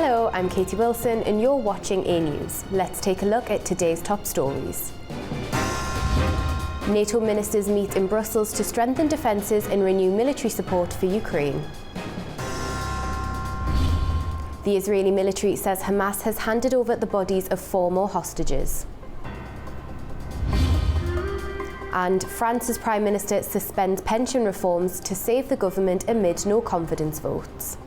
Hello, I'm Katie Wilson and you're watching A News. Let's take a look at today's top stories. NATO ministers meet in Brussels to strengthen defences and renew military support for Ukraine. The Israeli military says Hamas has handed over the bodies of 4 more hostages. And France's Prime Minister suspends pension reforms to save the government amid no confidence votes.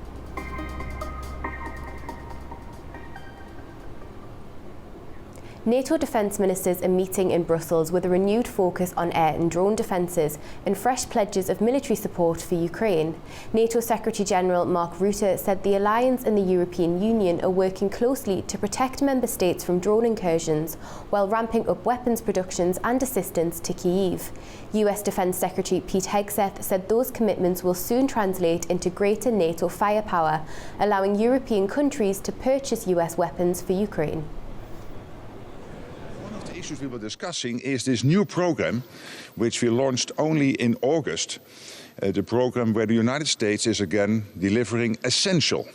NATO defence ministers are meeting in Brussels with a renewed focus on air and drone defences and fresh pledges of military support for Ukraine. NATO Secretary-General Mark Rutte said the alliance and the European Union are working closely to protect member states from drone incursions while ramping up weapons productions and assistance to Kyiv. US Defence Secretary Pete Hegseth said those commitments will soon translate into greater NATO firepower, allowing European countries to purchase US weapons for Ukraine. Issues we were discussing is this new program, which we launched only in August, the program where the United States is again delivering essential,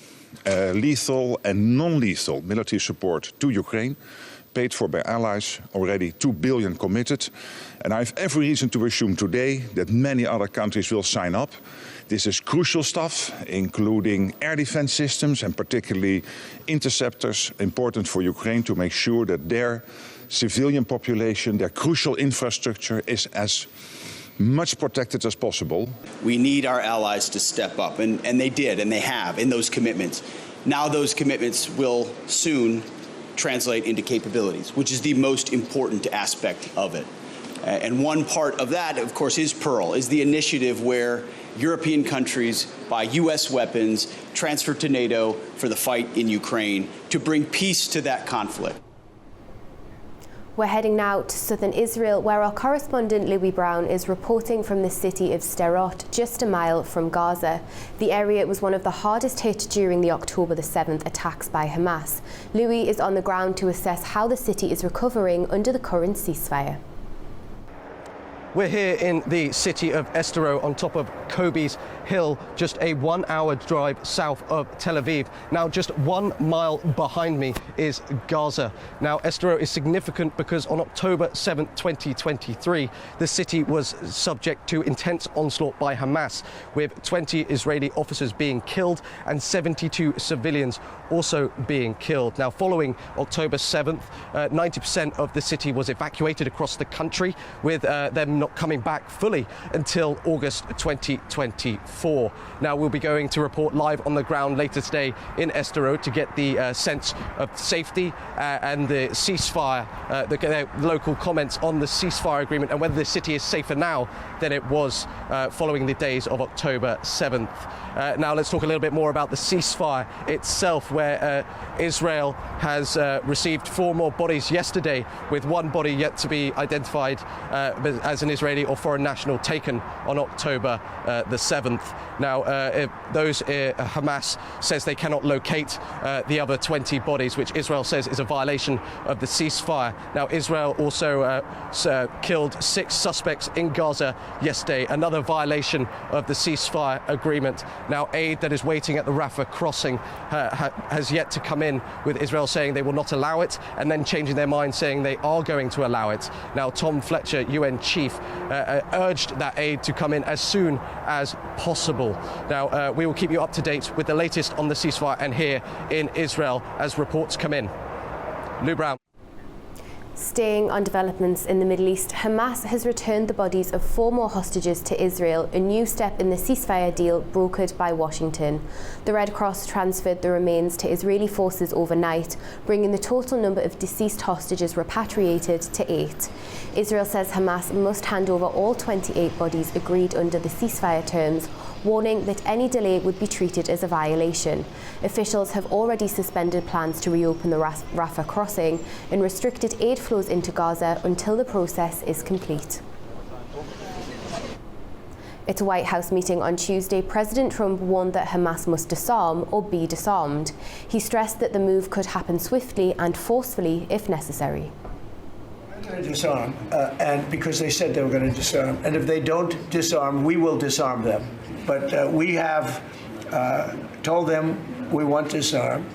lethal and non-lethal military support to Ukraine, paid for by allies, already 2 billion committed. And I have every reason to assume today that many other countries will sign up. This is crucial stuff, including air defense systems and particularly interceptors, important for Ukraine to make sure that their civilian population, their crucial infrastructure is as much protected as possible. We need our allies to step up, and they did, and they have, in those commitments. Now those commitments will soon translate into capabilities, which is the most important aspect of it. And one part of that, of course, is Pearl, is the initiative where European countries buy U.S. weapons transferred to NATO for the fight in Ukraine to bring peace to that conflict. We're heading now to southern Israel, where our correspondent Louis Brown is reporting from the city of Sderot, just a mile from Gaza. The area was one of the hardest hit during the October the 7th attacks by Hamas. Louis is on the ground to assess how the city is recovering under the current ceasefire. We're here in the city of Sderot on top of Kobe's Hill, just a 1-hour drive south of Tel Aviv. Now, just 1 mile behind me is Gaza. Now, Sderot is significant because on October 7th, 2023, the city was subject to intense onslaught by Hamas, with 20 Israeli officers being killed and 72 civilians also being killed. Now, following October 7th, 90% of the city was evacuated across the country, with them not coming back fully until August 2024. Now, we'll be going to report live on the ground later today in Sderot to get the sense of safety and the ceasefire, the local comments on the ceasefire agreement and whether the city is safer now than it was following the days of October 7th. Now, let's talk a little bit more about the ceasefire itself, where Israel has received 4 more bodies yesterday, with 1 body yet to be identified as an Israeli or foreign national taken on October the 7th. Now, Hamas says they cannot locate the other 20 bodies, which Israel says is a violation of the ceasefire. Now, Israel also killed 6 suspects in Gaza yesterday, another violation of the ceasefire agreement. Now, aid that is waiting at the Rafah crossing has yet to come in, with Israel saying they will not allow it and then changing their mind saying they are going to allow it. Now, Tom Fletcher, UN chief, urged that aid to come in as soon as possible. Now, we will keep you up to date with the latest on the ceasefire and here in Israel as reports come in. Lou Brown. Staying on developments in the Middle East, Hamas has returned the bodies of 4 more hostages to Israel, a new step in the ceasefire deal brokered by Washington. The Red Cross transferred the remains to Israeli forces overnight, bringing the total number of deceased hostages repatriated to 8. Israel says Hamas must hand over all 28 bodies agreed under the ceasefire terms, warning that any delay would be treated as a violation. Officials have already suspended plans to reopen the Rafah crossing and restricted aid flows into Gaza until the process is complete. At a White House meeting on Tuesday, President Trump warned that Hamas must disarm or be disarmed. He stressed that the move could happen swiftly and forcefully if necessary. They're going to disarm, and because they said they were going to disarm. And if they don't disarm, we will disarm them. But we have told them we want to disarm.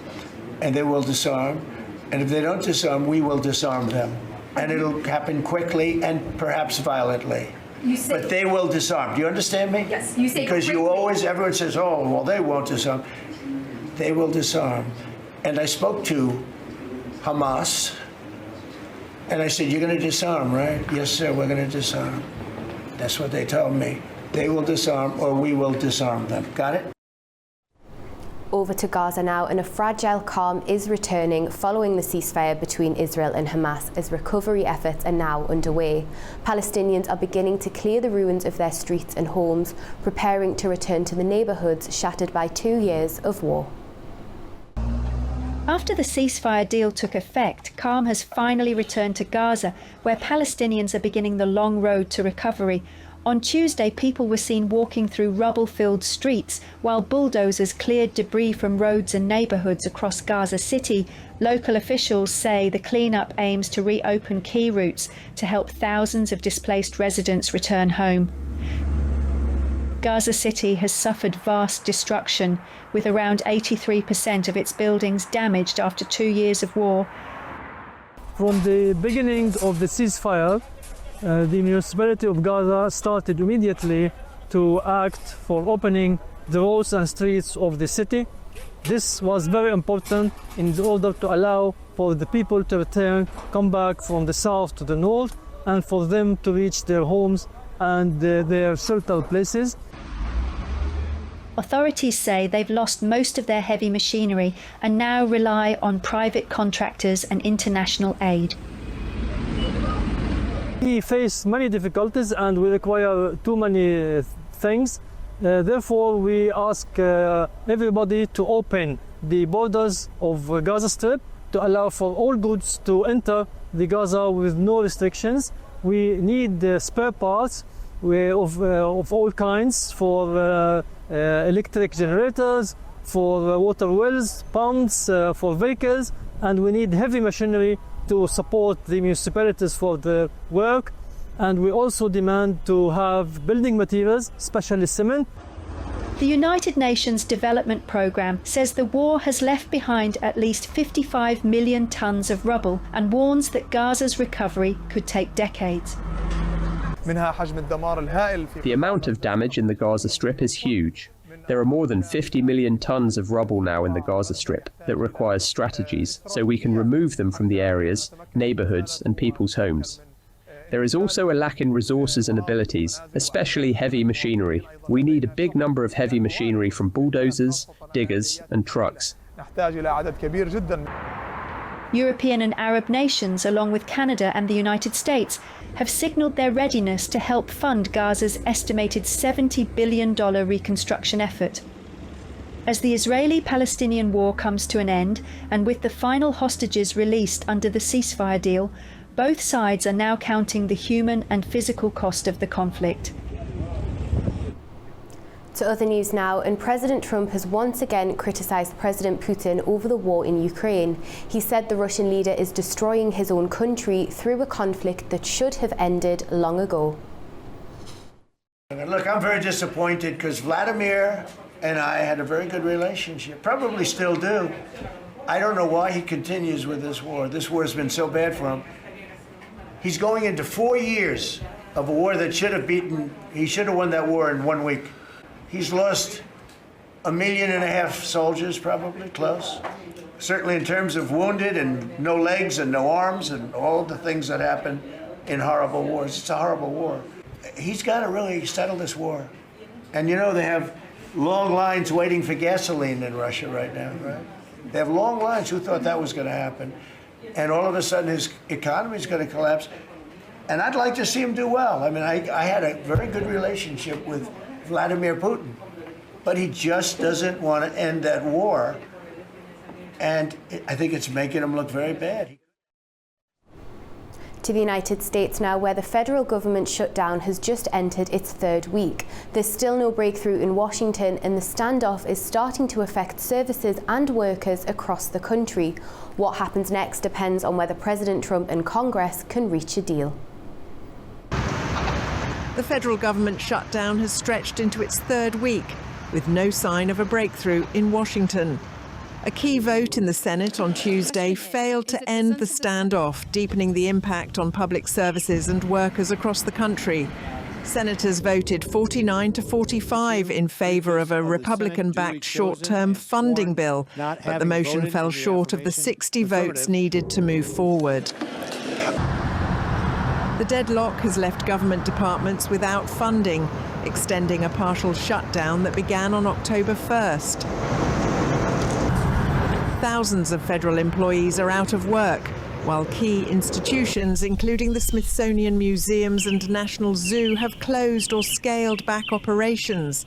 and they will disarm. And if they don't disarm, we will disarm them. And it'll happen quickly and perhaps violently. But they will disarm. Do you understand me? Yes, you say because everyone says, oh, well, they won't disarm. They will disarm. And I spoke to Hamas, and I said, you're going to disarm, right? Yes, sir, we're going to disarm. That's what they told me. They will disarm or we will disarm them. Got it? Over to Gaza now, and a fragile calm is returning following the ceasefire between Israel and Hamas as recovery efforts are now underway. Palestinians are beginning to clear the ruins of their streets and homes, preparing to return to the neighbourhoods shattered by 2 years of war. After the ceasefire deal took effect, calm has finally returned to Gaza, where Palestinians are beginning the long road to recovery. On Tuesday, people were seen walking through rubble-filled streets while bulldozers cleared debris from roads and neighbourhoods across Gaza City. Local officials say the clean-up aims to reopen key routes to help thousands of displaced residents return home. Gaza City has suffered vast destruction, with around 83% of its buildings damaged after 2 years of war. From the beginning of the ceasefire, the municipality of Gaza started immediately to act for opening the roads and streets of the city. This was very important in order to allow for the people to return, come back from the south to the north, and for them to reach their homes and their shelter places. Authorities say they've lost most of their heavy machinery and now rely on private contractors and international aid. We face many difficulties and we require too many things. Therefore, we ask everybody to open the borders of Gaza Strip to allow for all goods to enter the Gaza with no restrictions. We need spare parts of all kinds for electric generators, for water wells, pumps, for vehicles, and we need heavy machinery to support the municipalities for their work. And we also demand to have building materials, especially cement. The United Nations Development Programme says the war has left behind at least 55 million tonnes of rubble and warns that Gaza's recovery could take decades. The amount of damage in the Gaza Strip is huge. There are more than 50 million tons of rubble now in the Gaza Strip that requires strategies so we can remove them from the areas, neighbourhoods and people's homes. There is also a lack in resources and abilities, especially heavy machinery. We need a big number of heavy machinery from bulldozers, diggers and trucks. European and Arab nations, along with Canada and the United States, have signalled their readiness to help fund Gaza's estimated $70 billion reconstruction effort. As the Israeli-Palestinian war comes to an end, and with the final hostages released under the ceasefire deal, both sides are now counting the human and physical cost of the conflict. To other news now, and President Trump has once again criticised President Putin over the war in Ukraine. He said the Russian leader is destroying his own country through a conflict that should have ended long ago. Look, I'm very disappointed because Vladimir and I had a very good relationship, probably still do. I don't know why he continues with this war. This war has been so bad for him. He's going into 4 years of a war that he should have won that war in 1 week. He's lost 1.5 million soldiers, probably, close. Certainly in terms of wounded and no legs and no arms and all the things that happen in horrible wars. It's a horrible war. He's got to really settle this war. And you know, they have long lines waiting for gasoline in Russia right now, right? They have long lines. Who thought that was going to happen? And all of a sudden his economy is going to collapse. And I'd like to see him do well. I mean, I had a very good relationship with Vladimir Putin, but he just doesn't want to end that war, and I think it's making him look very bad. To the United States now, where the federal government shutdown has just entered its 3rd week. There's still no breakthrough in Washington, and the standoff is starting to affect services and workers across the country. What happens next depends on whether President Trump and Congress can reach a deal. The federal government shutdown has stretched into its 3rd week, with no sign of a breakthrough in Washington. A key vote in the Senate on Tuesday failed to end the standoff, deepening the impact on public services and workers across the country. Senators voted 49 to 45 in favour of a Republican-backed short-term funding bill, but the motion fell short of the 60 votes needed to move forward. The deadlock has left government departments without funding, extending a partial shutdown that began on October 1st. Thousands of federal employees are out of work, while key institutions, including the Smithsonian Museums and National Zoo, have closed or scaled back operations.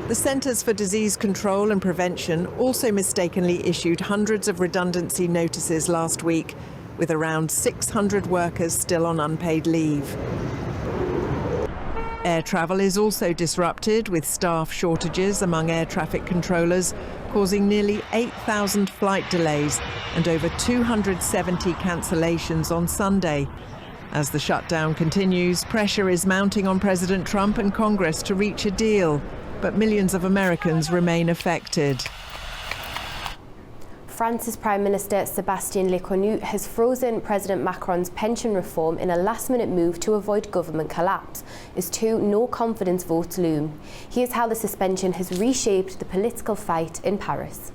The Centers for Disease Control and Prevention also mistakenly issued hundreds of redundancy notices last week, with around 600 workers still on unpaid leave. Air travel is also disrupted, with staff shortages among air traffic controllers, causing nearly 8,000 flight delays and over 270 cancellations on Sunday. As the shutdown continues, pressure is mounting on President Trump and Congress to reach a deal, but millions of Americans remain affected. France's Prime Minister Sébastien Lecornu has frozen President Macron's pension reform in a last-minute move to avoid government collapse, as two no-confidence votes loom. Here's how the suspension has reshaped the political fight in Paris.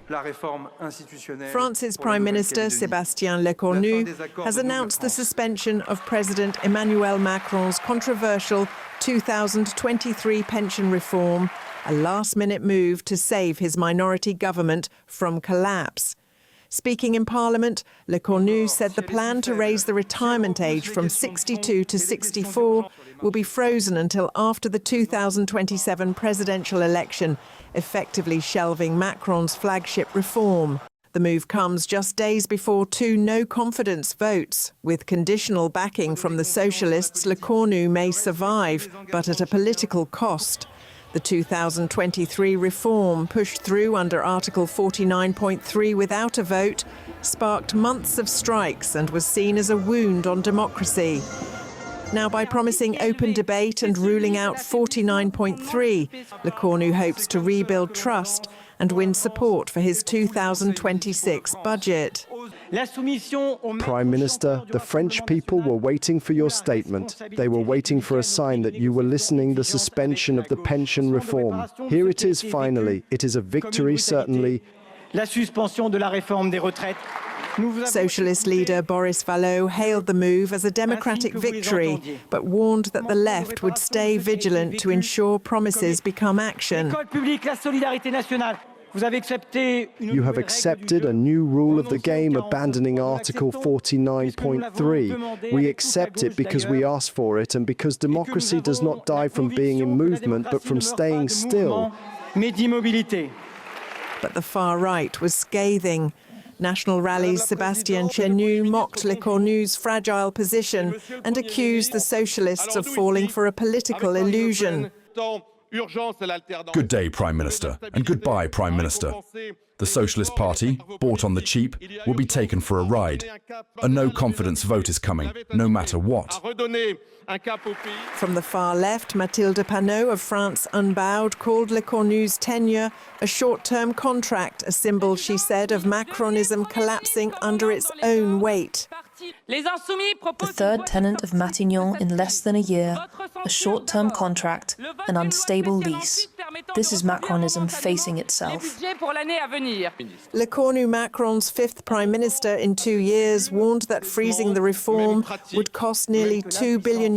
France's Prime Minister Sébastien Lecornu has announced the suspension of President Emmanuel Macron's controversial 2023 pension reform, a last-minute move to save his minority government from collapse. Speaking in Parliament, Lecornu said the plan to raise the retirement age from 62 to 64 will be frozen until after the 2027 presidential election, effectively shelving Macron's flagship reform. The move comes just days before two no-confidence votes. With conditional backing from the socialists, Lecornu may survive, but at a political cost. The 2023 reform, pushed through under Article 49.3 without a vote, sparked months of strikes and was seen as a wound on democracy. Now, by promising open debate and ruling out 49.3, Lecornu hopes to rebuild trust and win support for his 2026 budget. Prime Minister, the French people were waiting for your statement. They were waiting for a sign that you were listening the suspension of the pension reform. Here it is finally. It is a victory, certainly. Socialist leader Boris Vallaud hailed the move as a democratic victory, but warned that the left would stay vigilant to ensure promises become action. You have accepted a new rule of the game, abandoning Article 49.3. We accept it because we asked for it and because democracy does not die from being in movement, but from staying still. But the far right was scathing. National Rally's Sébastien Chenu mocked Lecornu's fragile position and accused the socialists of falling for a political illusion. Good day, Prime Minister, and goodbye, Prime Minister. The Socialist Party, bought on the cheap, will be taken for a ride. A no-confidence vote is coming, no matter what. From the far left, Mathilde Panot of France Unbowed called Lecornu's tenure a short-term contract, a symbol, she said, of Macronism collapsing under its own weight. The third tenant of Matignon in less than a year, a short-term contract, an unstable lease. This is Macronism facing itself. Lecornu, Macron's fifth prime minister in 2 years, warned that freezing the reform would cost nearly €2 billion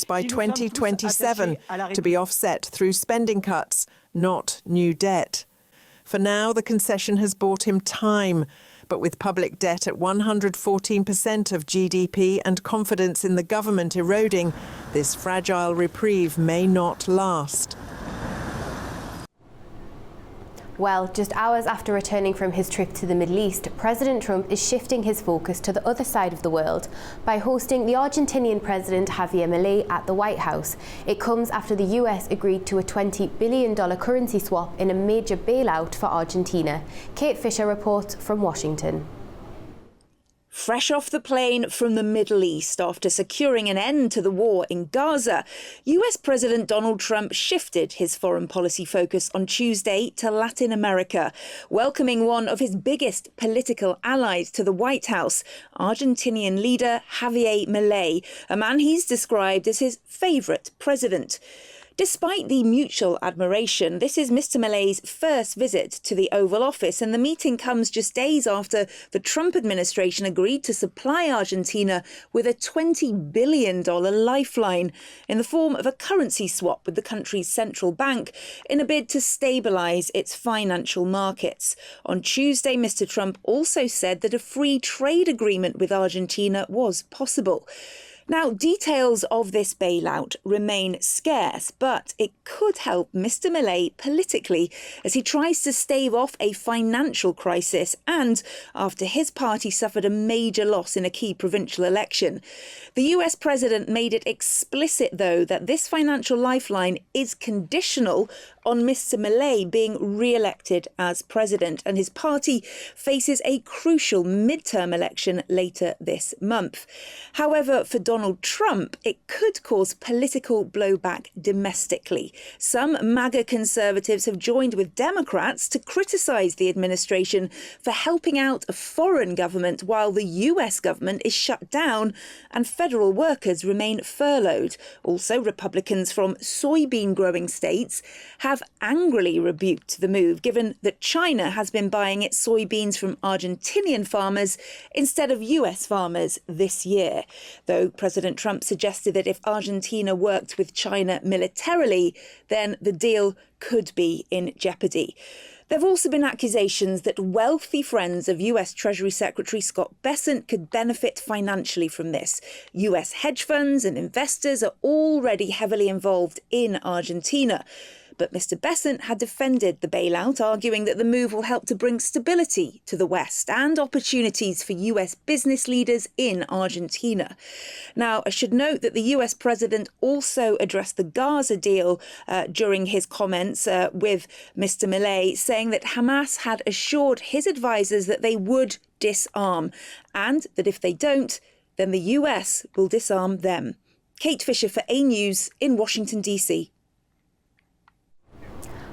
by 2027 to be offset through spending cuts, not new debt. For now, the concession has bought him time. But with public debt at 114% of GDP and confidence in the government eroding, this fragile reprieve may not last. Well, just hours after returning from his trip to the Middle East, President Trump is shifting his focus to the other side of the world by hosting the Argentinian President Javier Milei at the White House. It comes after the US agreed to a $20 billion currency swap in a major bailout for Argentina. Kate Fisher reports from Washington. Fresh off the plane from the Middle East after securing an end to the war in Gaza, US President Donald Trump shifted his foreign policy focus on Tuesday to Latin America, welcoming one of his biggest political allies to the White House, Argentinian leader Javier Milei, a man he's described as his favourite president. Despite the mutual admiration, this is Mr. Milei's first visit to the Oval Office, and the meeting comes just days after the Trump administration agreed to supply Argentina with a $20 billion lifeline in the form of a currency swap with the country's central bank in a bid to stabilise its financial markets. On Tuesday, Mr. Trump also said that a free trade agreement with Argentina was possible. Now, details of this bailout remain scarce, but it could help Mr. Milei politically as he tries to stave off a financial crisis and after his party suffered a major loss in a key provincial election. The US president made it explicit, though, that this financial lifeline is conditional on Mr. Milei being re-elected as president, and his party faces a crucial midterm election later this month. However, for Donald Trump, it could cause political blowback domestically. Some MAGA conservatives have joined with Democrats to criticise the administration for helping out a foreign government while the US government is shut down and federal workers remain furloughed. Also, Republicans from soybean-growing states have angrily rebuked the move, given that China has been buying its soybeans from Argentinian farmers instead of US farmers this year. Though President Trump suggested that if Argentina worked with China militarily, then the deal could be in jeopardy. There have also been accusations that wealthy friends of US Treasury Secretary Scott Bessent could benefit financially from this. US hedge funds and investors are already heavily involved in Argentina. But Mr. Bessent had defended the bailout, arguing that the move will help to bring stability to the West and opportunities for US business leaders in Argentina. Now, I should note that the US president also addressed the Gaza deal during his comments with Mr. Milei, saying that Hamas had assured his advisers that they would disarm and that if they don't, then the US will disarm them. Kate Fisher for A News in Washington, D.C.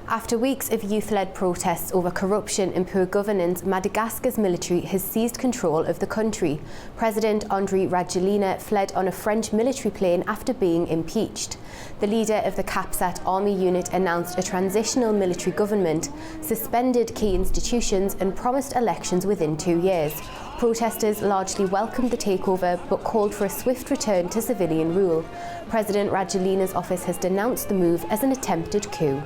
After weeks of youth-led protests over corruption and poor governance, Madagascar's military has seized control of the country. President Andry Rajoelina fled on a French military plane after being impeached. The leader of the Capsat army unit announced a transitional military government, suspended key institutions and promised elections within 2 years. Protesters largely welcomed the takeover but called for a swift return to civilian rule. President Rajoelina's office has denounced the move as an attempted coup.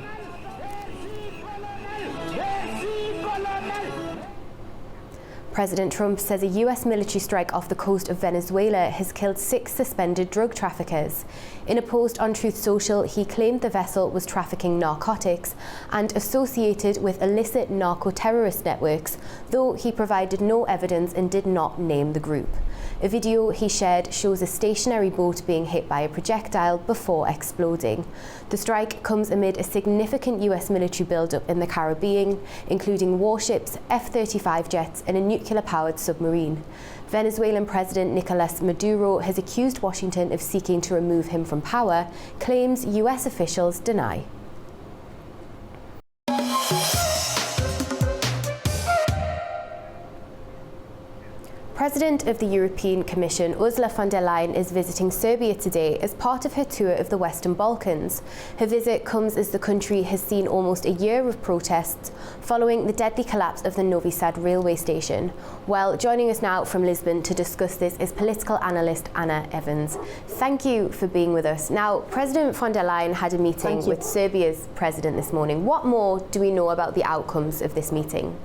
President Trump says a US military strike off the coast of Venezuela has killed 6 suspended drug traffickers. In a post on Truth Social, he claimed the vessel was trafficking narcotics and associated with illicit narco-terrorist networks, though he provided no evidence and did not name the group. A video he shared shows a stationary boat being hit by a projectile before exploding. The strike comes amid a significant US military build-up in the Caribbean, including warships, F-35 jets and a nuclear-powered submarine. Venezuelan President Nicolas Maduro has accused Washington of seeking to remove him from power, claims US officials deny. President of the European Commission, Ursula von der Leyen, is visiting Serbia today as part of her tour of the Western Balkans. Her visit comes as the country has seen almost a year of protests following the deadly collapse of the Novi Sad railway station. Well, joining us now from Lisbon to discuss this is political analyst Anna Evans. Thank you for being with us. Now, President von der Leyen had a meeting with Serbia's president this morning. What more do we know about the outcomes of this meeting?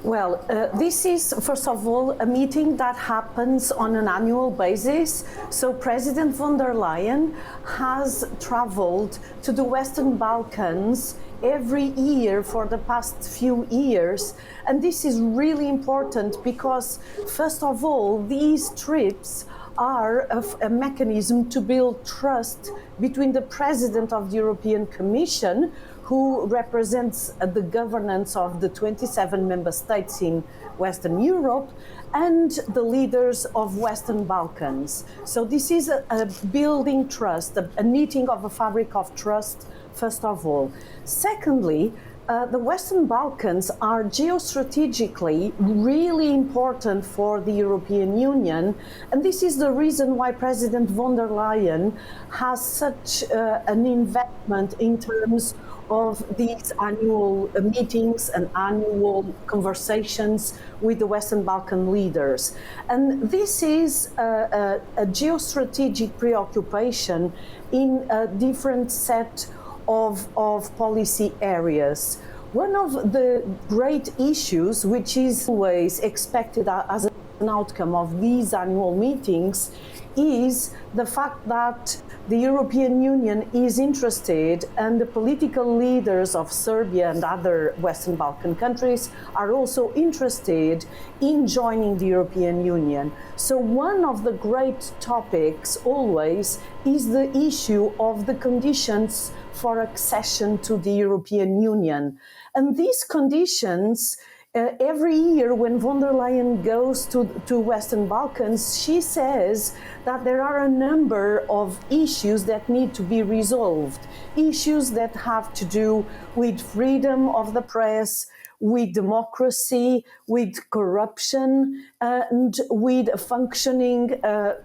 Well, this is, first of all, a meeting that happens on an annual basis. So President von der Leyen has traveled to the Western Balkans every year for the past few years. And this is really important because, first of all, these trips are a mechanism to build trust between the President of the European Commission, who represents the governance of the 27 member states in Western Europe, and the leaders of Western Balkans. So this is a building trust, a knitting of a fabric of trust, first of all. Secondly, the Western Balkans are geostrategically really important for the European Union, and this is the reason why President von der Leyen has such an investment in terms of these annual meetings and annual conversations with the Western Balkan leaders. And this is a geostrategic preoccupation in a different set of policy areas. One of the great issues, which is always expected as an outcome of these annual meetings, is the fact that the European Union is interested, and the political leaders of Serbia and other Western Balkan countries are also interested in joining the European Union. So one of the great topics always is the issue of the conditions for accession to the European Union. And these conditions, every year when von der Leyen goes to Western Balkans, she says that there are a number of issues that need to be resolved. Issues that have to do with freedom of the press, with democracy, with corruption, and with a functioning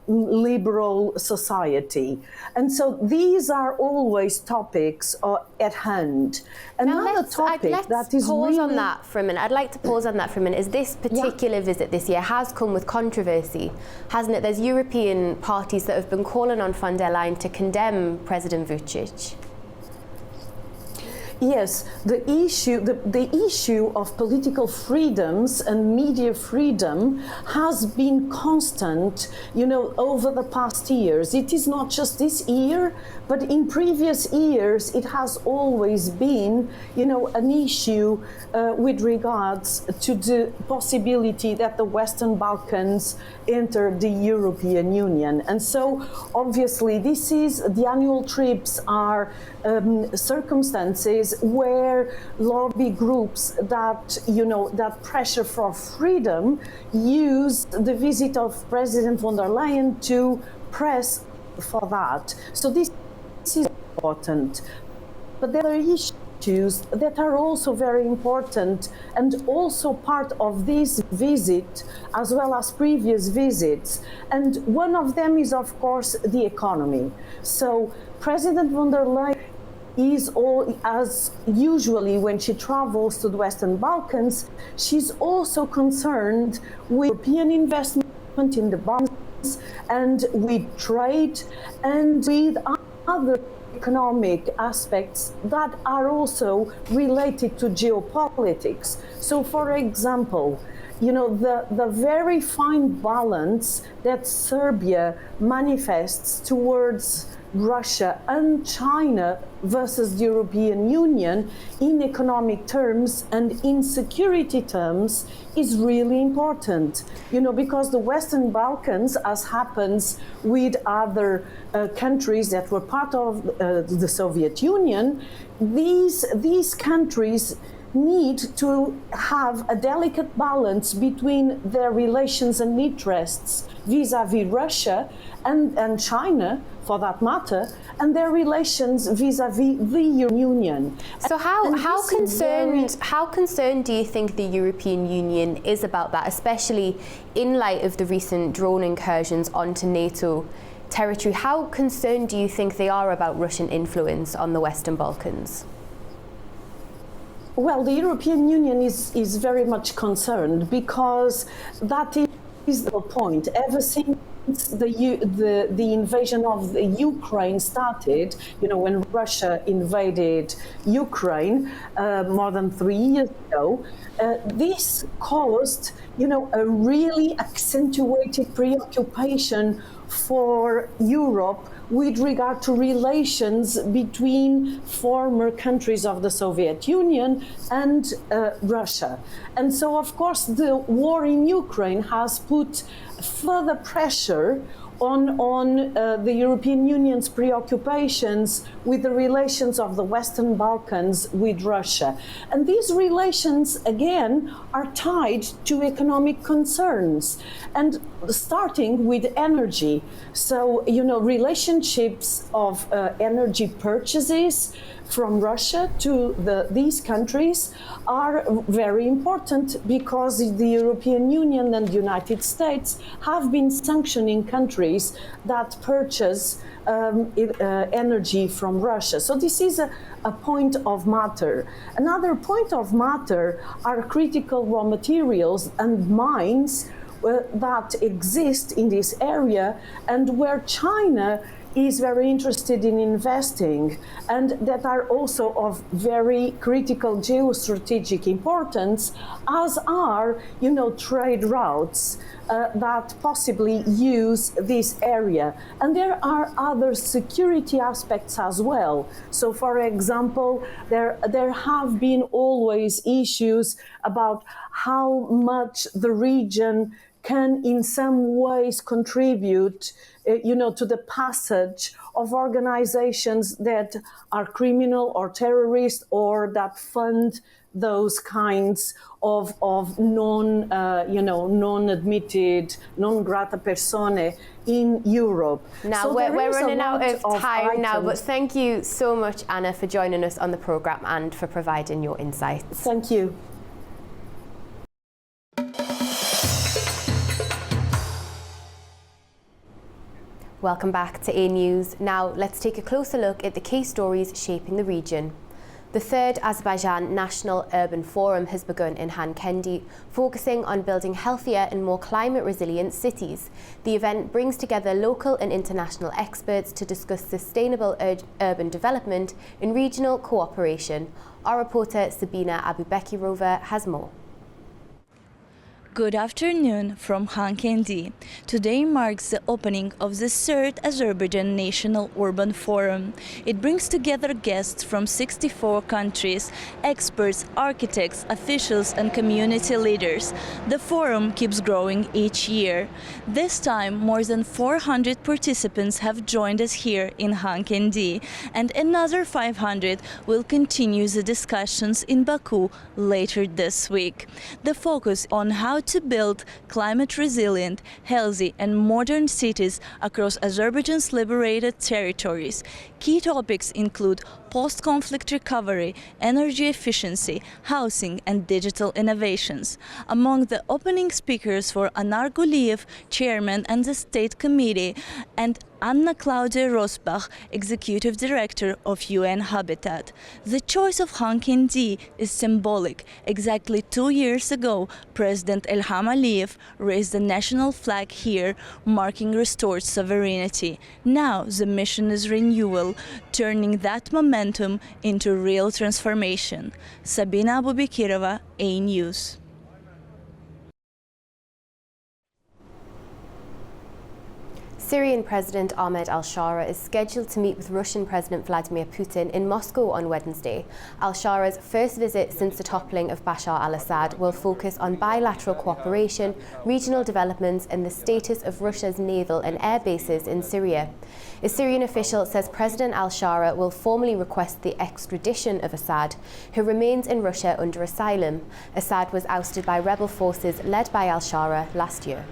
liberal society. And so these are always topics at hand. Another topic that is pause on that for a minute. I'd like to pause on that for a minute. Is this particular visit this year has come with controversy, hasn't it? There's European parties that have been calling on von der Leyen to condemn President Vučić. Yes, the issue of political freedoms and media freedom has been constant, over the past years. It is not just this year, but in previous years, it has always been, an issue with regards to the possibility that the Western Balkans enter the European Union. And so, obviously, the annual trips are circumstances where lobby groups that pressure for freedom use the visit of President von der Leyen to press for that. So this is important. But there are issues that are also very important and also part of this visit as well as previous visits. And one of them is, of course, the economy. So President von der Leyen is as usually when she travels to the Western Balkans, she's also concerned with European investment in the Balkans and with trade and with other economic aspects that are also related to geopolitics. So, for example, the very fine balance that Serbia manifests towards Russia and China versus the European Union in economic terms and in security terms is really important, because the Western Balkans, as happens with other countries that were part of the Soviet Union, these countries need to have a delicate balance between their relations and interests vis-à-vis Russia and China, for that matter, and their relations vis-à-vis the Union. So how concerned do you think the European Union is about that, especially in light of the recent drone incursions onto NATO territory? How concerned do you think they are about Russian influence on the Western Balkans? Well, the European Union is very much concerned because that is the point. Ever since the invasion of the Ukraine started, when Russia invaded Ukraine more than 3 years ago, this caused, a really accentuated preoccupation for Europe with regard to relations between former countries of the Soviet Union and Russia. And so, of course, the war in Ukraine has put further pressure on the European Union's preoccupations with the relations of the Western Balkans with Russia. And these relations, again, are tied to economic concerns, and starting with energy. So, you know, relationships of energy purchases from Russia to these countries are very important, because the European Union and the United States have been sanctioning countries that purchase energy from Russia. So this is a point of matter. Another point of matter are critical raw materials and mines that exist in this area, and where China is very interested in investing, and that are also of very critical geostrategic importance, as are, you know, trade routes that possibly use this area. And there are other security aspects as well. So, for example, there have been always issues about how much the region can in some ways contribute, you know, to the passage of organizations that are criminal or terrorist, or that fund those kinds of non-admitted, non grata personae in Europe. Now, so we're running out of time now, but thank you so much, Anna, for joining us on the programme and for providing your insights. Thank you. Welcome back to A News. Now let's take a closer look at the key stories shaping the region. The third Azerbaijan National Urban Forum has begun in Han Kendi, focusing on building healthier and more climate-resilient cities. The event brings together local and international experts to discuss sustainable urban development and regional cooperation. Our reporter Sabina Abubekirova has more. Good afternoon from Han Kendi. Today marks the opening of the third Azerbaijan National Urban Forum. It brings together guests from 64 countries, experts, architects, officials and community leaders. The forum keeps growing each year. This time, more than 400 participants have joined us here in Han Kendi, and another 500 will continue the discussions in Baku later this week. The focus on how to build climate-resilient, healthy and modern cities across Azerbaijan's liberated territories. Key topics include post-conflict recovery, energy efficiency, housing and digital innovations. Among the opening speakers were Anar Guliyev, chairman and the State Committee, and Anna Claudia Rosbach, Executive Director of UN Habitat. The choice of Han Kendi is symbolic. Exactly 2 years ago, President Ilham Aliyev raised the national flag here, marking restored sovereignty. Now the mission is renewal, turning that momentum into real transformation. Sabina Abubekirova, A News. Syrian President Ahmed al-Shara is scheduled to meet with Russian President Vladimir Putin in Moscow on Wednesday. Al-Shara's first visit since the toppling of Bashar al-Assad will focus on bilateral cooperation, regional developments and the status of Russia's naval and air bases in Syria. A Syrian official says President al-Shara will formally request the extradition of Assad, who remains in Russia under asylum. Assad was ousted by rebel forces led by al-Shara last year.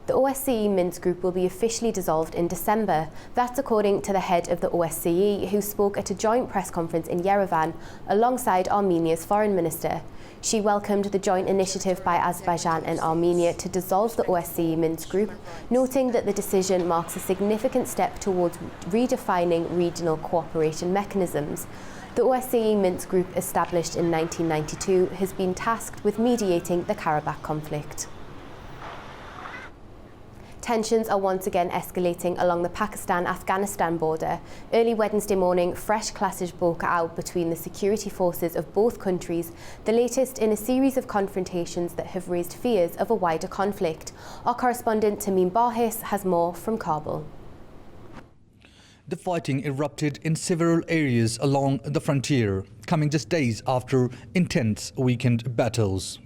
The OSCE Minsk Group will be officially dissolved in December. That's according to the head of the OSCE, who spoke at a joint press conference in Yerevan alongside Armenia's foreign minister. She welcomed the joint initiative by Azerbaijan and Armenia to dissolve the OSCE Minsk Group, noting that the decision marks a significant step towards redefining regional cooperation mechanisms. The OSCE Minsk Group, established in 1992, has been tasked with mediating the Karabakh conflict. Tensions are once again escalating along the Pakistan-Afghanistan border. Early Wednesday morning, fresh clashes broke out between the security forces of both countries, the latest in a series of confrontations that have raised fears of a wider conflict. Our correspondent Tamim Bahis has more from Kabul. The fighting erupted in several areas along the frontier, coming just days after intense weekend battles.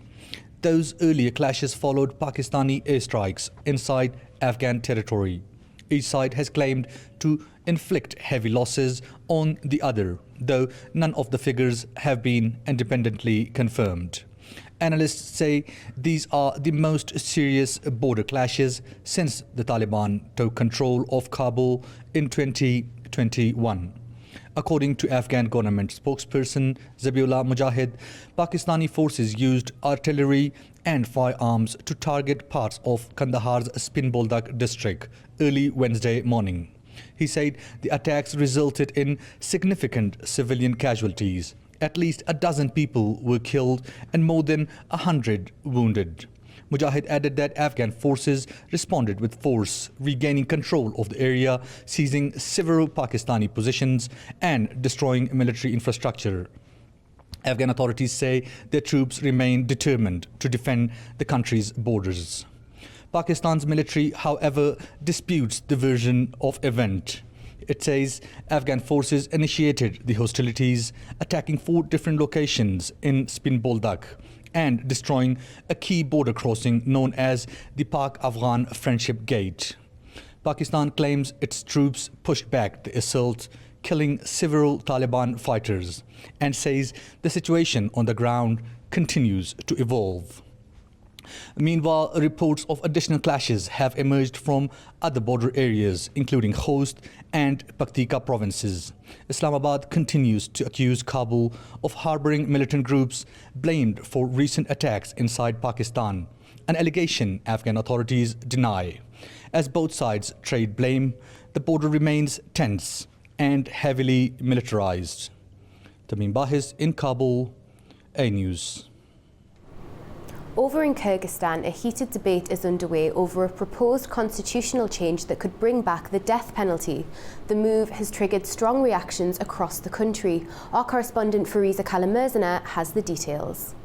Those earlier clashes followed Pakistani airstrikes inside Afghan territory. Each side has claimed to inflict heavy losses on the other, though none of the figures have been independently confirmed. Analysts say these are the most serious border clashes since the Taliban took control of Kabul in 2021. According to Afghan government spokesperson Zabiullah Mujahid, Pakistani forces used artillery and firearms to target parts of Kandahar's Spin Boldak district early Wednesday morning. He said the attacks resulted in significant civilian casualties. At least a dozen people were killed and more than 100 wounded. Mujahid added that Afghan forces responded with force, regaining control of the area, seizing several Pakistani positions and destroying military infrastructure. Afghan authorities say their troops remain determined to defend the country's borders. Pakistan's military, however, disputes the version of event. It says Afghan forces initiated the hostilities, attacking 4 different locations in Spin Boldak and destroying a key border crossing known as the Pak-Afghan Friendship Gate. Pakistan claims its troops pushed back the assault, killing several Taliban fighters, and says the situation on the ground continues to evolve. Meanwhile, reports of additional clashes have emerged from other border areas, including Khost and Paktika provinces. Islamabad continues to accuse Kabul of harboring militant groups blamed for recent attacks inside Pakistan, an allegation Afghan authorities deny. As both sides trade blame, the border remains tense and heavily militarized. Tamim Bahis in Kabul, A News. Over in Kyrgyzstan, a heated debate is underway over a proposed constitutional change that could bring back the death penalty. The move has triggered strong reactions across the country. Our correspondent Fariza Kalamirzana has the details.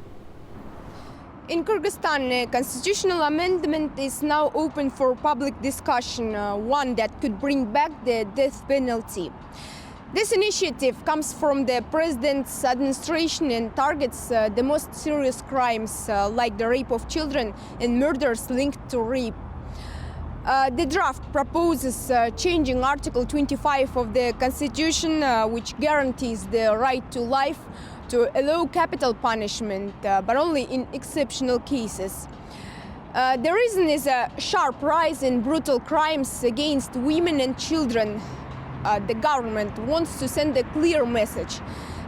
In Kyrgyzstan, a constitutional amendment is now open for public discussion, one that could bring back the death penalty. This initiative comes from the president's administration and targets the most serious crimes like the rape of children and murders linked to rape. The draft proposes changing Article 25 of the Constitution, which guarantees the right to life, to allow capital punishment, but only in exceptional cases. The reason is a sharp rise in brutal crimes against women and children. The government wants to send a clear message.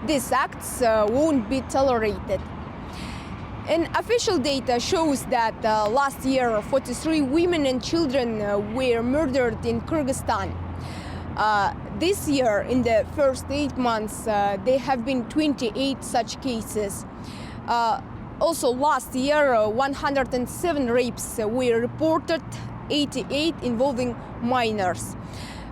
These acts won't be tolerated. And official data shows that last year 43 women and children were murdered in Kyrgyzstan. This year, in the first 8 months, there have been 28 such cases. Also last year, 107 rapes were reported, 88 involving minors.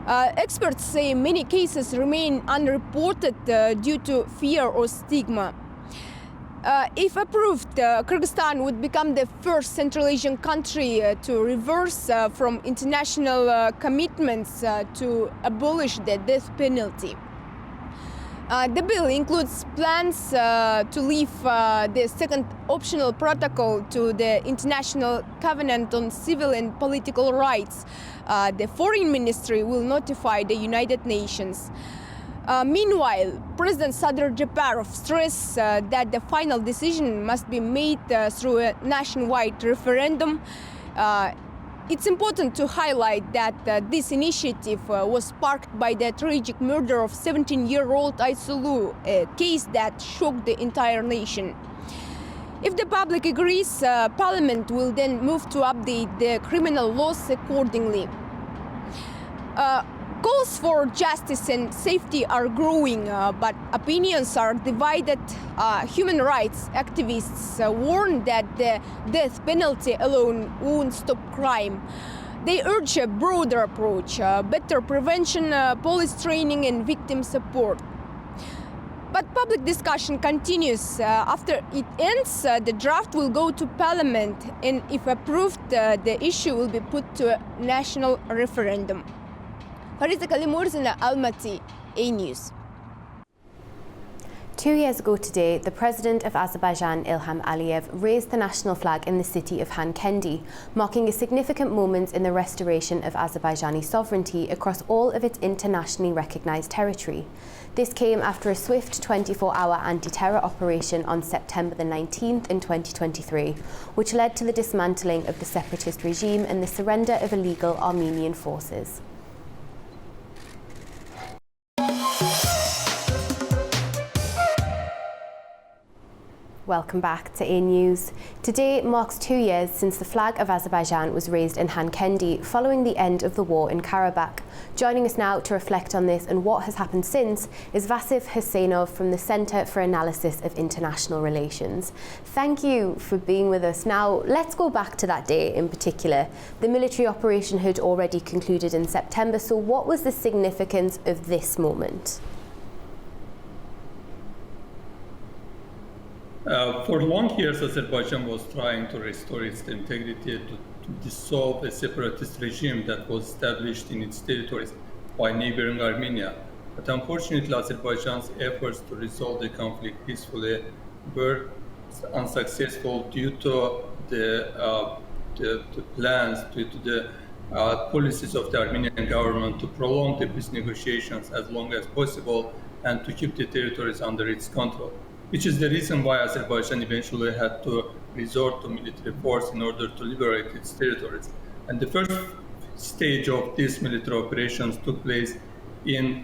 Experts say many cases remain unreported due to fear or stigma. If approved, Kyrgyzstan would become the first Central Asian country to reverse from international commitments to abolish the death penalty. The bill includes plans to leave the second optional protocol to the International Covenant on Civil and Political Rights. The Foreign Ministry will notify the United Nations. Meanwhile, President Sadr Japarov stressed that the final decision must be made through a nationwide referendum. It's important to highlight that this initiative was sparked by the tragic murder of 17-year-old Aysulu, a case that shocked the entire nation. If the public agrees, Parliament will then move to update the criminal laws accordingly. Calls for justice and safety are growing, but opinions are divided. Human rights activists warn that the death penalty alone won't stop crime. They urge a broader approach, better prevention, police training and victim support. But public discussion continues. After it ends, the draft will go to Parliament, and if approved, the issue will be put to a national referendum. Fariza Kalamirzana, Almaty, A News. 2 years ago today, the President of Azerbaijan, Ilham Aliyev, raised the national flag in the city of Hankendi, marking a significant moment in the restoration of Azerbaijani sovereignty across all of its internationally recognised territory. This came after a swift 24-hour anti-terror operation on September the 19th in 2023, which led to the dismantling of the separatist regime and the surrender of illegal Armenian forces. Welcome back to A News. Today marks 2 years since the flag of Azerbaijan was raised in Hankendi following the end of the war in Karabakh. Joining us now to reflect on this and what has happened since is Vasif Husseinov from the Centre for Analysis of International Relations. Thank you for being with us. Now, let's go back to that day in particular. The military operation had already concluded in September, so what was the significance of this moment? For long years, Azerbaijan was trying to restore its integrity, to dissolve a separatist regime that was established in its territories by neighboring Armenia. But unfortunately, Azerbaijan's efforts to resolve the conflict peacefully were unsuccessful due to the plans, due to the policies of the Armenian government to prolong the peace negotiations as long as possible and to keep the territories under its control, which is the reason why Azerbaijan eventually had to resort to military force in order to liberate its territories. And the first stage of these military operations took place in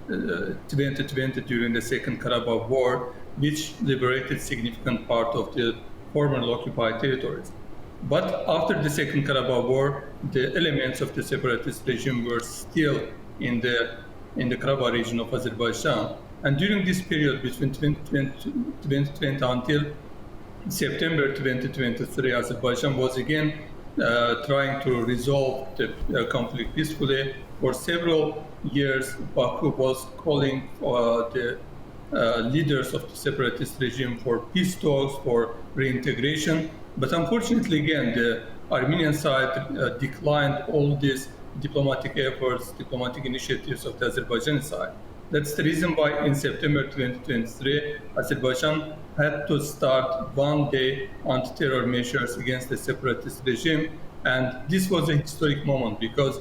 2020 during the Second Karabakh War, which liberated significant part of the formerly occupied territories. But after the Second Karabakh War, the elements of the separatist regime were still in the Karabakh region of Azerbaijan. And during this period between 2020 until September 2023, Azerbaijan was again trying to resolve the conflict peacefully. For several years, Baku was calling for the leaders of the separatist regime for peace talks, for reintegration. But unfortunately, again, the Armenian side declined all these diplomatic efforts, diplomatic initiatives of the Azerbaijani side. That's the reason why in September 2023, Azerbaijan had to start one-day anti-terror measures against the separatist regime. And this was a historic moment because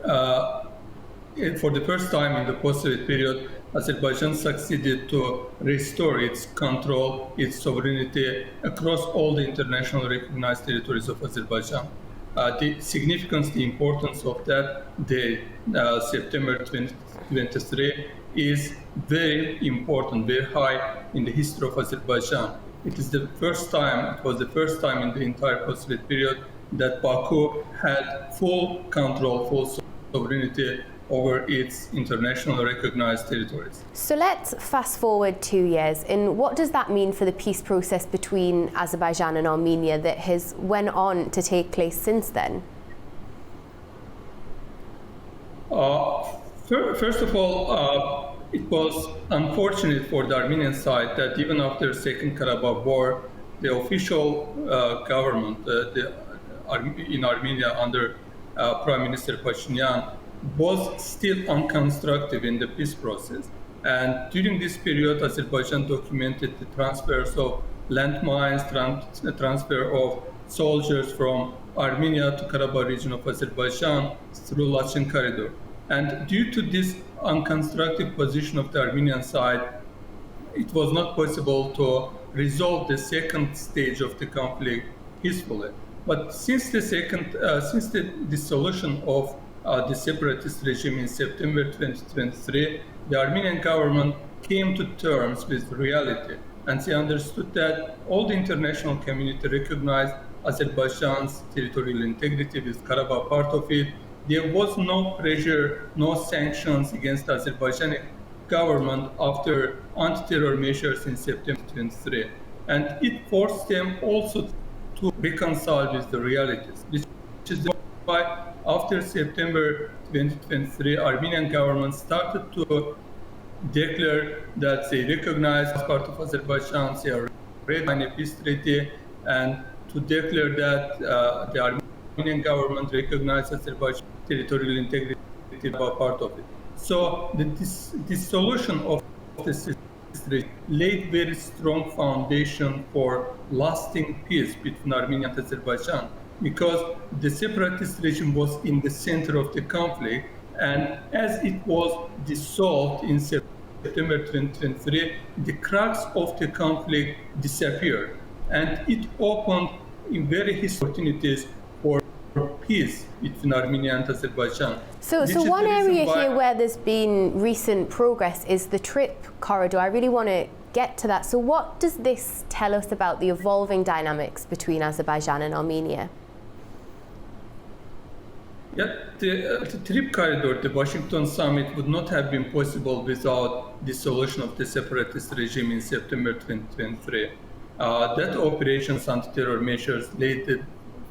for the first time in the post-Soviet period, Azerbaijan succeeded to restore its control, its sovereignty across all the internationally recognized territories of Azerbaijan. The significance, the importance of that day, September 2023, is very important, very high in the history of Azerbaijan. It was the first time in the entire post-Soviet period that Baku had full control, full sovereignty over its internationally recognized territories. So let's fast forward 2 years. And what does that mean for the peace process between Azerbaijan and Armenia that has went on to take place since then? First of all, it was unfortunate for the Armenian side that even after Second Karabakh War, the official government in Armenia under Prime Minister Pashinyan was still unconstructive in the peace process. And during this period, Azerbaijan documented the transfers of landmines, transfer of soldiers from Armenia to Karabakh region of Azerbaijan through Lachin corridor. And due to this unconstructive position of the Armenian side, it was not possible to resolve the second stage of the conflict peacefully. But since the dissolution of the separatist regime in September 2023, the Armenian government came to terms with reality, and they understood that all the international community recognized Azerbaijan's territorial integrity with Karabakh part of it. There was no pressure, no sanctions against the Azerbaijani government after anti-terror measures in September 2023. And it forced them also to reconcile with the realities, which is why after September 2023, Armenian government started to declare that they recognize as part of Azerbaijan, they are ready to sign a peace treaty, and to declare that the Armenian government recognizes Azerbaijan's territorial integrity as part of it. So the dissolution of the regime laid very strong foundation for lasting peace between Armenia and Azerbaijan, because the separatist regime was in the center of the conflict, and as it was dissolved in September 2023, the crux of the conflict disappeared, and it opened in very historic opportunities for peace between Armenia and Azerbaijan. So one area here where there's been recent progress is the trip corridor. I really want to get to that. So what does this tell us about the evolving dynamics between Azerbaijan and Armenia? Yeah, the trip corridor, the Washington summit, would not have been possible without the dissolution of the separatist regime in September 2023. That operation's anti-terror measures laid the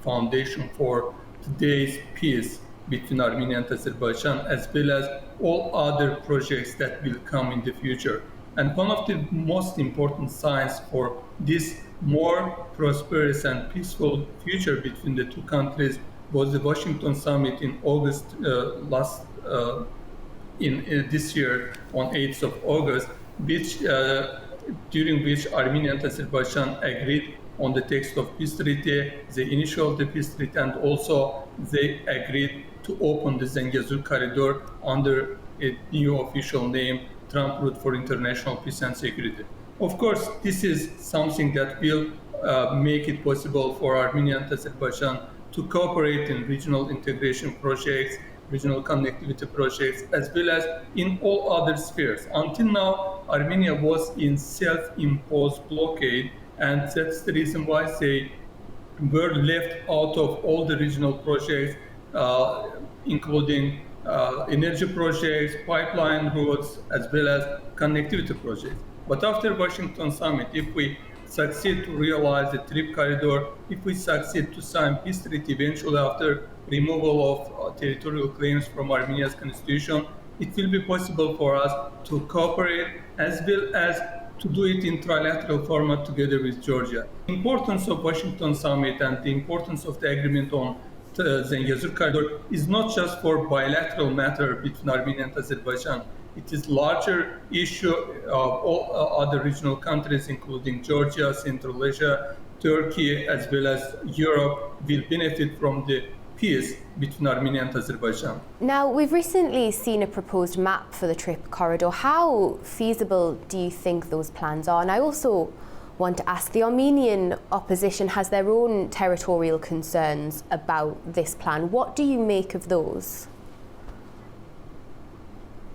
foundation for today's peace between Armenia and Azerbaijan, as well as all other projects that will come in the future. And one of the most important signs for this more prosperous and peaceful future between the two countries was the Washington summit in August this year, on 8th of August, during which Armenia and Azerbaijan agreed on the text of peace treaty, they initialed the peace treaty, and also they agreed to open the Zengezur corridor under a new official name, Trump Route for International Peace and Security. Of course, this is something that will make it possible for Armenia and Azerbaijan to cooperate in regional integration projects, regional connectivity projects, as well as in all other spheres. Until now, Armenia was in self-imposed blockade, and that's the reason why they were left out of all the regional projects, including energy projects, pipeline routes, as well as connectivity projects. But after Washington summit, if we succeed to realize the trip corridor, if we succeed to sign peace treaty eventually after removal of territorial claims from Armenia's constitution, it will be possible for us to cooperate as well as to do it in trilateral format together with Georgia. The importance of Washington summit and the importance of the agreement on the Zengezur corridor is not just for bilateral matter between Armenia and Azerbaijan. It is larger issue of all other regional countries, including Georgia, Central Asia, Turkey, as well as Europe, will benefit from the peace between Armenia and Azerbaijan. Now, we've recently seen a proposed map for the trip corridor. How feasible do you think those plans are? And I also want to ask, the Armenian opposition has their own territorial concerns about this plan. What do you make of those?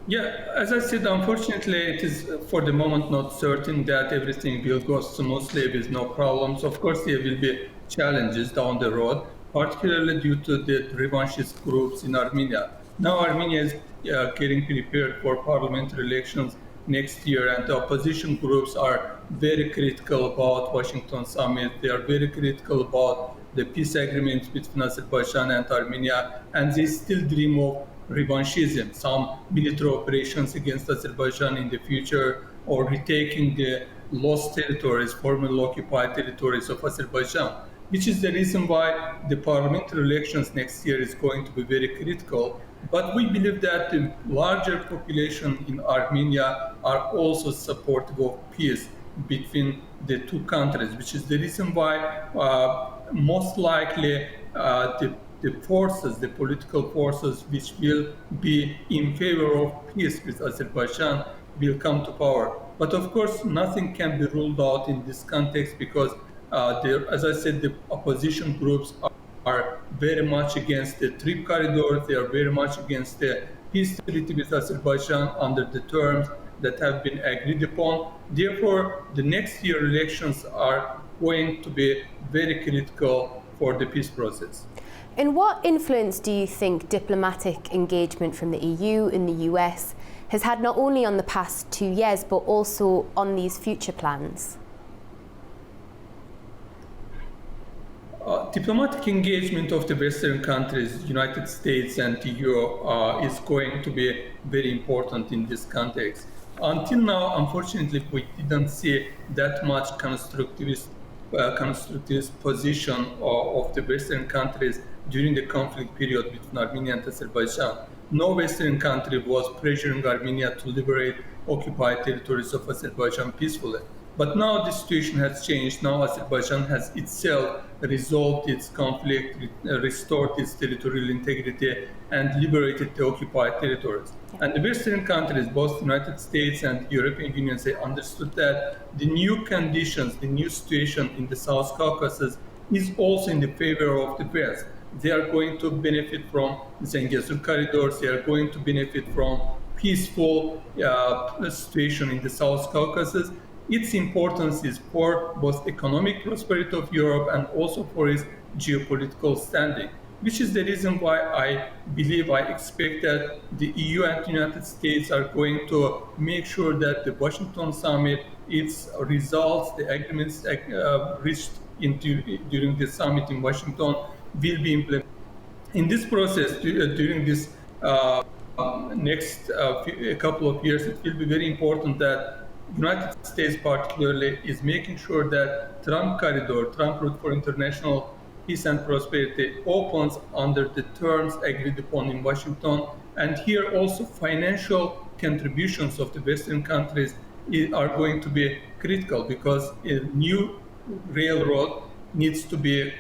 Yeah, as I said, unfortunately, it is for the moment not certain that everything will go smoothly with no problems. Of course, there will be challenges down the road, particularly due to the revanchist groups in Armenia. Now Armenia is getting prepared for parliamentary elections next year, and the opposition groups are very critical about Washington summit. They are very critical about the peace agreement between Azerbaijan and Armenia, and they still dream of revanchism, some military operations against Azerbaijan in the future, or retaking the lost territories, formerly occupied territories of Azerbaijan, which is the reason why the parliamentary elections next year is going to be very critical. But we believe that the larger population in Armenia are also supportive of peace between the two countries, which is the reason why most likely the forces, the political forces which will be in favor of peace with Azerbaijan will come to power. But of course, nothing can be ruled out in this context, because as I said, the opposition groups are very much against the trip corridor. They are very much against the peace treaty with Azerbaijan under the terms that have been agreed upon. Therefore, the next year elections are going to be very critical for the peace process. And what influence do you think diplomatic engagement from the EU and the US has had not only on the past 2 years, but also on these future plans? Diplomatic engagement of the Western countries, United States and EU, is going to be very important in this context. Until now, unfortunately, we didn't see that much constructivist position of the Western countries during the conflict period between Armenia and Azerbaijan. No Western country was pressuring Armenia to liberate occupied territories of Azerbaijan peacefully. But now the situation has changed. Now Azerbaijan has itself resolved its conflict, restored its territorial integrity, and liberated the occupied territories. And the Western countries, both the United States and the European Union, they understood that the new conditions, the new situation in the South Caucasus is also in the favor of the West. They are going to benefit from Zengezur corridors. They are going to benefit from peaceful situation in the South Caucasus. Its importance is for both economic prosperity of Europe and also for its geopolitical standing, which is the reason why I believe, I expect that the EU and the United States are going to make sure that the Washington summit, its results, the agreements reached during the summit in Washington will be implemented. In this process, during this next couple of years, it will be very important that the United States particularly is making sure that Trump corridor, Trump route for international peace and prosperity opens under the terms agreed upon in Washington. And here also financial contributions of the Western countries are going to be critical, because a new railroad needs to be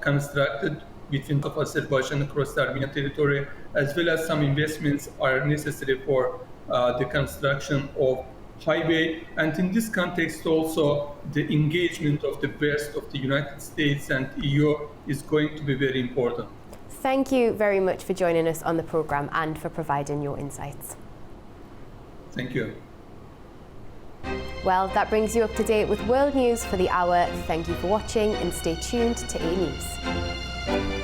constructed between Azerbaijan across the Armenian territory, as well as some investments are necessary for the construction of highway. And in this context also, the engagement of the West, of the United States and EU is going to be very important. Thank you very much for joining us on the programme and for providing your insights. Thank you. Well, that brings you up to date with world news for the hour. Thank you for watching and stay tuned to A News.